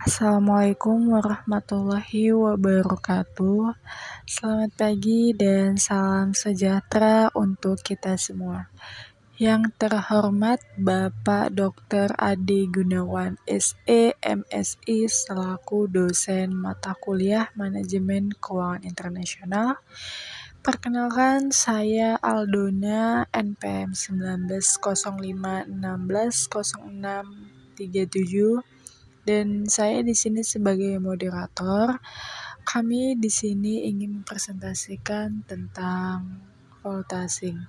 Assalamualaikum warahmatullahi wabarakatuh. Selamat pagi dan salam sejahtera untuk kita semua. Yang terhormat Bapak Dr. Ade Gunawan, SE, MSI selaku dosen mata kuliah Manajemen Keuangan Internasional. Perkenalkan, saya Aldona, NPM 1905160637, dan saya di sini sebagai moderator. Kami di sini ingin mempresentasikan tentang valuta asing.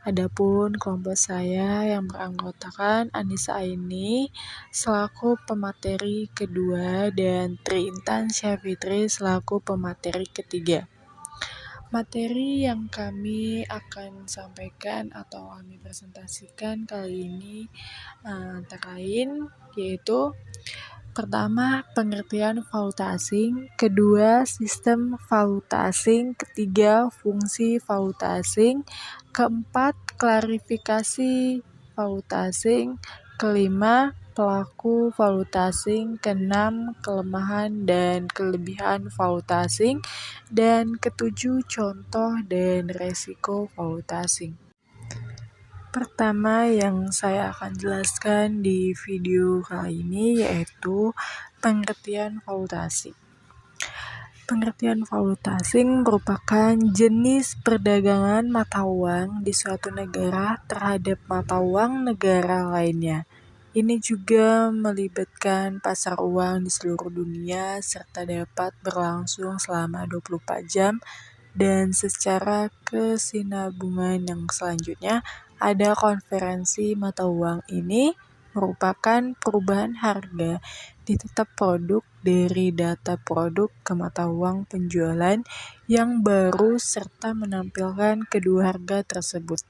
Adapun kelompok saya yang beranggotakan Anissa Aini selaku pemateri kedua dan Tri Intan Syafitri selaku pemateri ketiga. Materi yang kami akan sampaikan atau kami presentasikan kali ini antara lain yaitu pertama, pengertian valuta asing, kedua, sistem valuta asing, ketiga, fungsi valuta asing, keempat, klarifikasi valuta asing, kelima, pelaku valuta asing, keenam, kelemahan dan kelebihan valuta asing, dan ketujuh, contoh dan resiko valuta asing. Pertama yang saya akan jelaskan di video kali ini yaitu pengertian valuta asing. Pengertian valuta asing merupakan jenis perdagangan mata uang di suatu negara terhadap mata uang negara lainnya. Ini juga melibatkan pasar uang di seluruh dunia serta dapat berlangsung selama 24 jam dan secara kesinambungan yang selanjutnya ada konferensi mata uang. Ini merupakan perubahan harga di tetap produk dari data produk ke mata uang penjualan yang baru serta menampilkan kedua harga tersebut.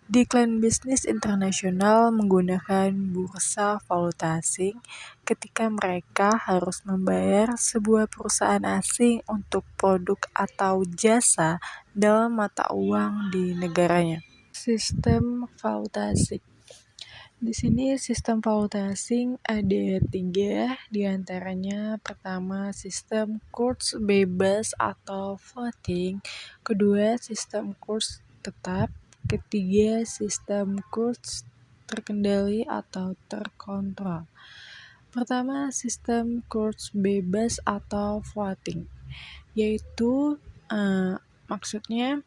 Decline bisnis internasional menggunakan bursa valuta asing ketika mereka harus membayar sebuah perusahaan asing untuk produk atau jasa dalam mata uang di negaranya. Sistem valuta asing. Di sini sistem valuta asing ada 3 diantaranya. Pertama, sistem kurs bebas atau floating. Kedua, sistem kurs tetap. Ketiga, sistem kurs terkendali atau terkontrol. Pertama, sistem kurs bebas atau floating, yaitu maksudnya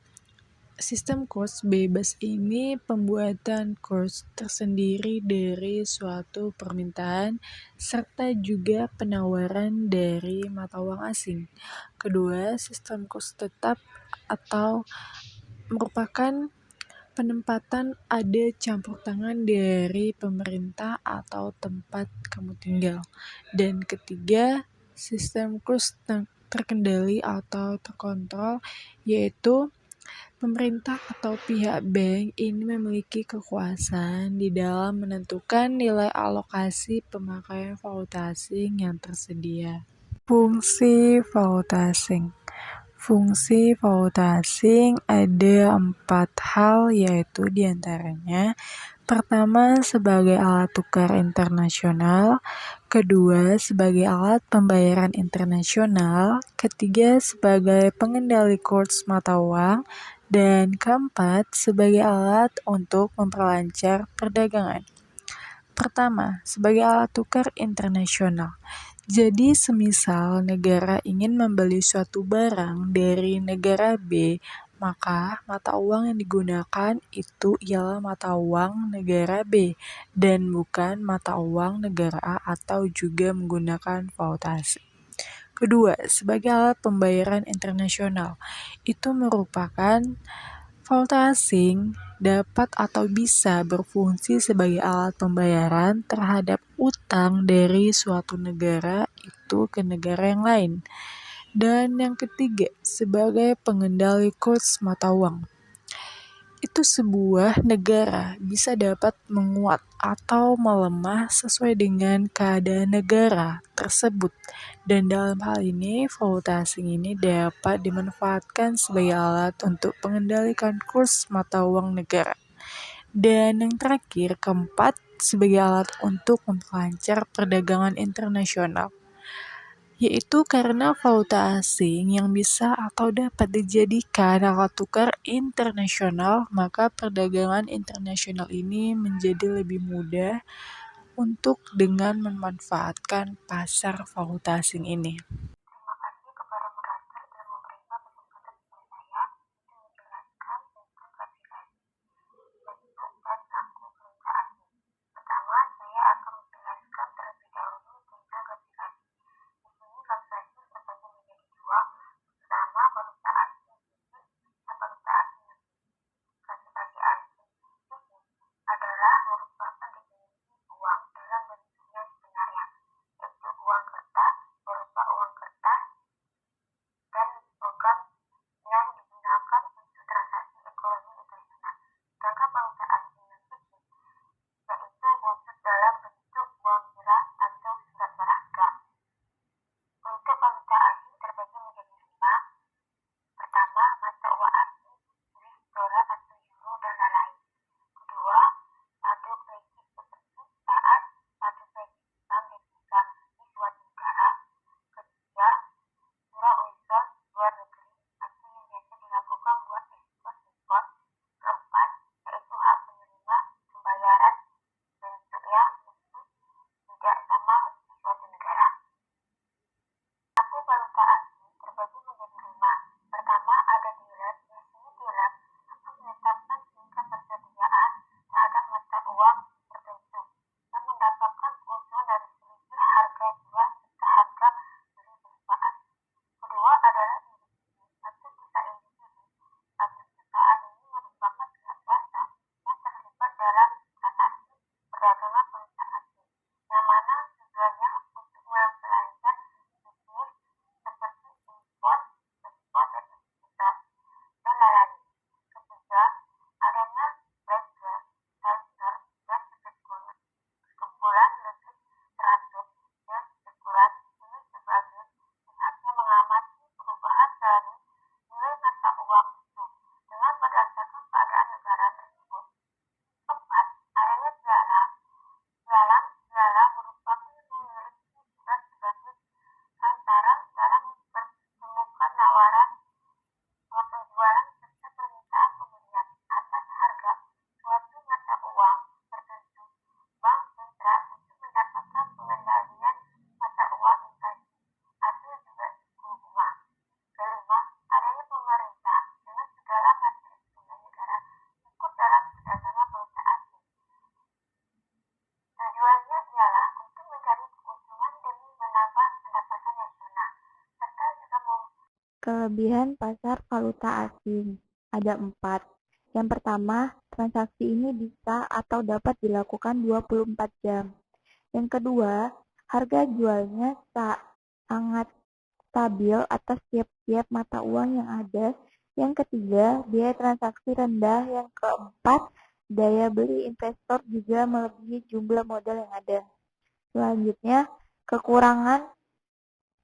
sistem kurs bebas ini pembuatan kurs tersendiri dari suatu permintaan serta juga penawaran dari mata uang asing. Kedua, sistem kurs tetap atau merupakan penempatan ada campur tangan dari pemerintah atau tempat kamu tinggal. Dan ketiga, sistem kurs terkendali atau terkontrol, yaitu pemerintah atau pihak bank ini memiliki kekuasaan di dalam menentukan nilai alokasi pemakaian valuta asing yang tersedia. Fungsi valuta asing. Fungsi valuta asing ada 4 hal, yaitu diantaranya pertama sebagai alat tukar internasional, kedua sebagai alat pembayaran internasional, ketiga sebagai pengendali kurs mata uang, dan keempat sebagai alat untuk memperlancar perdagangan. Pertama, sebagai alat tukar internasional. Jadi semisal negara ingin membeli suatu barang dari negara B, maka mata uang yang digunakan itu ialah mata uang negara B dan bukan mata uang negara A atau juga menggunakan valuta asing. Kedua, sebagai alat pembayaran internasional. Itu merupakan valuta asing dapat atau bisa berfungsi sebagai alat pembayaran terhadap utang dari suatu negara itu ke negara yang lain. Dan yang ketiga, sebagai pengendali kurs mata uang. Itu sebuah negara bisa dapat menguat atau melemah sesuai dengan keadaan negara tersebut. Dan dalam hal ini, valuta asing ini dapat dimanfaatkan sebagai alat untuk mengendalikan kurs mata uang negara. Dan yang terakhir, keempat, sebagai alat untuk memperlancar perdagangan internasional. yaitu karena valuta asing yang bisa atau dapat dijadikan alat tukar internasional, maka perdagangan internasional ini menjadi lebih mudah untuk dengan memanfaatkan pasar valuta asing ini. Terima kasih kepada moderator dan menerima kesempatan dari saya untuk menjelaskan tentang klasifikasi bentuk dan aku valuta asing. Pertama, saya akan menjelaskan terlebih dahulu tentang klasifikasi. Di sini klasifikasi terbagi menjadi dua. Pertama, valuta asing fisik dan valuta asing non-fisik. Klasifikasi asing fisik adalah merupakan definisi uang dalam bentuknya sebenarnya, yaitu uang kertas berupa uang kertas dan logam yang digunakan untuk transaksi ekonomi internasional. Sedangkan valuta asing non-fisik yaitu wujud dalam bentuk uang murah atau surat berharga. Untuk valuta asing terbagi menjadi 5. Pertama, mata uang asing, US dollar atau euro dan lain-lain. Kedua, saldo kredit seperti saat saldo kredit bank devisa di suatu negara. Ketiga, surat usul luar negeri atau yang biasa dilakukan buat ekspor impor. Keempat, yaitu hak menerima pembayaran bentuknya khusus tidak sama di suatu negara. Satu valuta asing terbagi menjadi 5. Pertama, ada dealer. Di sini dealer akan menetapkan tingkat persediaan terhadap mata uang tertentu dan mendapatkan keuntungan dari selisih harga jual serta harga beli perusahaan. Kedua adalah individu atau perusahaan individu. Satu perusahaan ini merupakan pihak swasta yang terlibat dalam transaksi perdagangan valuta asing, yang mana tujuannya untuk memperlancar bisnis seperti impor, ekspor, dan ekspor, dan lain-lain. Ketiga, adanya ledger, trader, dan sekumpulan lebih teratur dan spekulan ini sebagai pihak yang mengamati perubahan dari nilai mata uang itu dengan berdasarkan keadaan negara tersebut. Keempat, adanya pialang. Pialang merupakan memiliki tugas sebagai lantaran dalam mempertemukan nawaran penjualan serta permintaan pembelian atas harga suatu mata uang tertentu. Bank sentral untuk mendapatkan pengendalian mata uang inflasi atau juga suku bunga. Kelima, adanya pemerintah dengan segala macam instrumen negara ikut dalam perdagangan valuta asing. Tujuannya ialah untuk mencari keuntungan demi menambah pendapatan nasional, serta juga kelebihan pasar valuta asing. Ada 4. Yang pertama, transaksi ini bisa atau dapat dilakukan 24 jam. Yang kedua, harga jualnya sangat stabil atas tiap-tiap mata uang yang ada. Yang ketiga, biaya transaksi rendah. Yang keempat, daya beli investor juga melebihi jumlah modal yang ada. Selanjutnya, kekurangan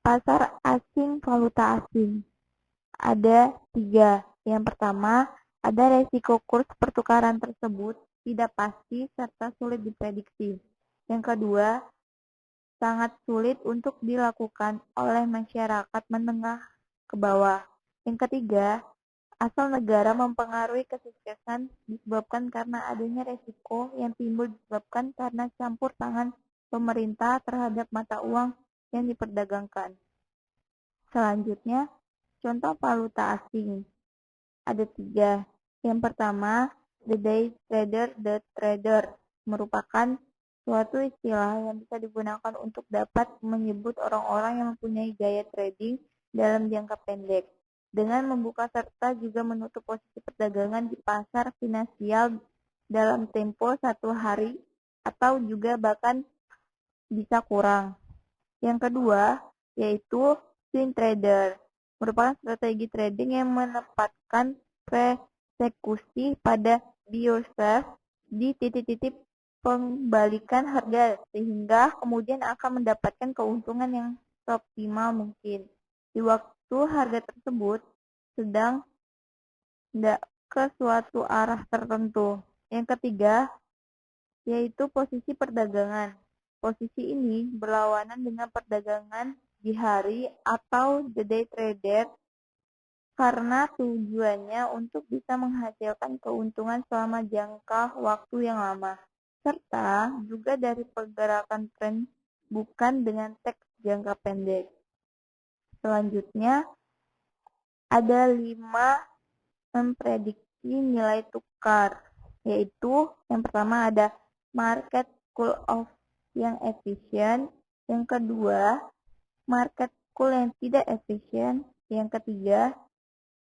pasar asing valuta asing. Ada 3. Yang pertama, ada resiko kurs pertukaran tersebut tidak pasti serta sulit diprediksi. Yang kedua, sangat sulit untuk dilakukan oleh masyarakat menengah ke bawah. Yang ketiga, asal negara mempengaruhi kesuksesan disebabkan karena adanya resiko yang timbul disebabkan karena campur tangan pemerintah terhadap mata uang yang diperdagangkan. Selanjutnya, contoh valuta asing. Ada 3. Yang pertama, the day trader. The trader merupakan suatu istilah yang bisa digunakan untuk dapat menyebut orang-orang yang mempunyai gaya trading dalam jangka pendek, dengan membuka serta juga menutup posisi perdagangan di pasar finansial dalam tempo 1 hari atau juga bahkan bisa kurang. Yang kedua, yaitu swing trader, merupakan strategi trading yang menempatkan persekusi pada buy yourself di titik-titik pembalikan harga sehingga kemudian akan mendapatkan keuntungan yang seoptimal mungkin di waktu harga tersebut sedang tidak ke suatu arah tertentu. Yang ketiga, yaitu posisi perdagangan. Posisi ini berlawanan dengan perdagangan di hari atau the day trader karena tujuannya untuk bisa menghasilkan keuntungan selama jangka waktu yang lama, serta juga dari pergerakan tren bukan dengan teks jangka pendek. Selanjutnya, ada 5 memprediksi nilai tukar, yaitu yang pertama ada market cool-off yang efisien, yang kedua market cool yang tidak efisien, yang ketiga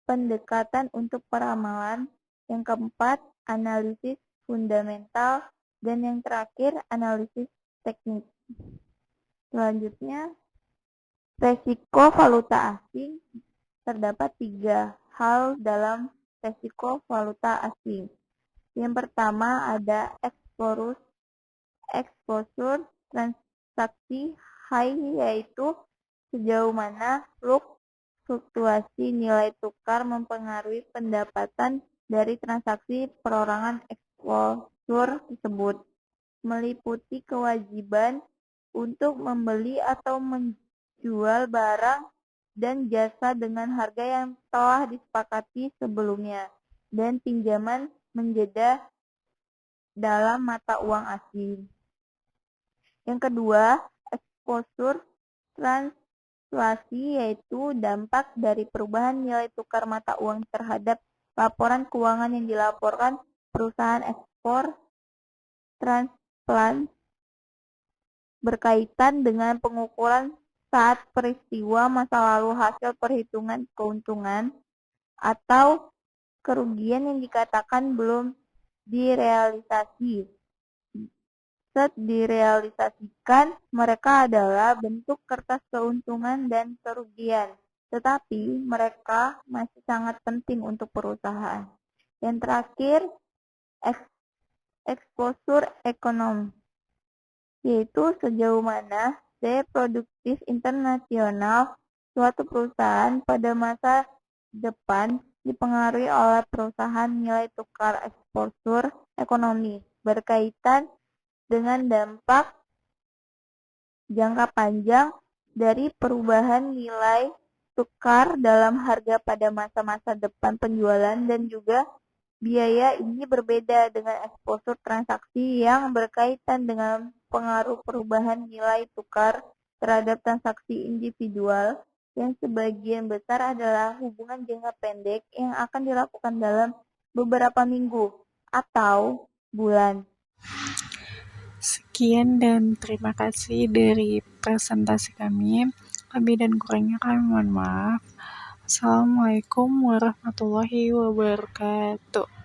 pendekatan untuk peramalan, yang keempat analisis fundamental, dan yang terakhir analisis teknik. Selanjutnya, resiko valuta asing. Terdapat 3 hal dalam resiko valuta asing. Yang pertama ada exposure transaksi high, yaitu sejauh mana fluktuasi nilai tukar mempengaruhi pendapatan dari transaksi perorangan exposure tersebut, meliputi kewajiban untuk membeli atau menjual barang dan jasa dengan harga yang telah disepakati sebelumnya, dan pinjaman menjeda dalam mata uang asing. Yang kedua, exposure translasi, yaitu dampak dari perubahan nilai tukar mata uang terhadap laporan keuangan yang dilaporkan perusahaan ekspor transplant berkaitan dengan pengukuran saat peristiwa masa lalu hasil perhitungan keuntungan atau kerugian yang dikatakan belum direalisasi. Saat direalisasikan, mereka adalah bentuk kertas keuntungan dan kerugian, tetapi mereka masih sangat penting untuk perusahaan. Yang terakhir, exposure ekonomi, yaitu sejauh mana daya produktif internasional suatu perusahaan pada masa depan dipengaruhi oleh perusahaan nilai tukar exposure ekonomi berkaitan dengan dampak jangka panjang dari perubahan nilai tukar dalam harga pada masa-masa depan penjualan, dan juga biaya ini berbeda dengan exposure transaksi yang berkaitan dengan pengaruh perubahan nilai tukar terhadap transaksi individual, yang sebagian besar adalah hubungan jangka pendek yang akan dilakukan dalam beberapa minggu atau bulan. Sekian dan terima kasih dari presentasi kami. Lebih dan kurangnya kami mohon maaf. Assalamualaikum warahmatullahi wabarakatuh.